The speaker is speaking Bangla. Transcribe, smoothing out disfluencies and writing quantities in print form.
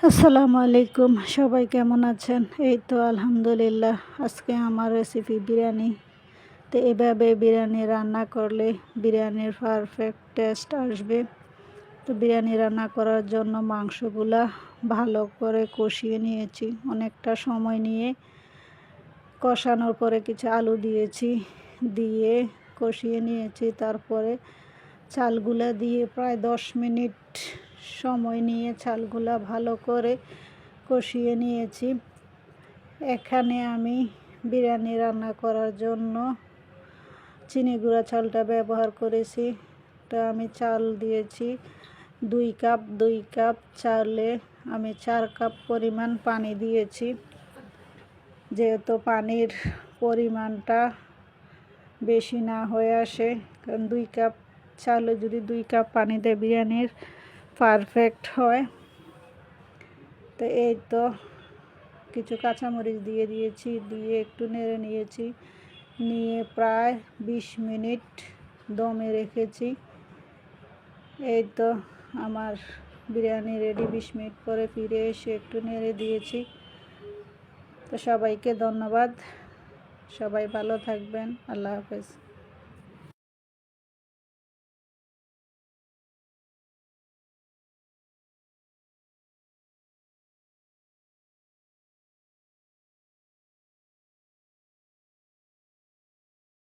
আসসালামু আলাইকুম, সবাই কেমন আছেন? এই তো আলহামদুলিল্লাহ। আজকে আমার রেসিপি বিরিয়ানি। তো এভাবে বিরিয়ানি রান্না করলে বিরিয়ানির পারফেক্ট টেস্ট আসবে। তো বিরিয়ানি রান্না করার জন্য মাংসগুলা ভালো করে কষিয়ে নিয়েছি, অনেকটা সময় নিয়ে কষানোর পরে কিছু আলু দিয়েছি, দিয়ে কষিয়ে নিয়েছি। তারপরে চালগুলা দিয়ে প্রায় 10 মিনিট সময় নিয়ে চালগুলা ভালো করে কষিয়ে নিয়েছি। এখানে আমি বিরিয়ানি রান্না করার জন্য চিনি গুঁড়া চালটা ব্যবহার করেছি। তো আমি চাল দিয়েছি 2 কাপ চালে আমি 4 কাপ পরিমাণ পানি দিয়েছি। যেহেতু পানির পরিমাণটা বেশি না হয়ে আসে, কারণ 2 কাপ চালে যদি 2 কাপ পানিতে বিরিয়ানির পারফেক্ট হয়। তো এই তো কিছু কাঁচামরিচ দিয়ে দিয়েছি, দিয়ে একটু নেড়ে নিয়েছি, নিয়ে প্রায় 20 মিনিট দমে রেখেছি। এই তো আমার বিরিয়ানি রেডি। 20 মিনিট পরে ফিরে এসে একটু নেড়ে দিয়েছি। তো সবাইকে ধন্যবাদ, সবাই ভালো থাকবেন। আল্লাহ হাফেজ।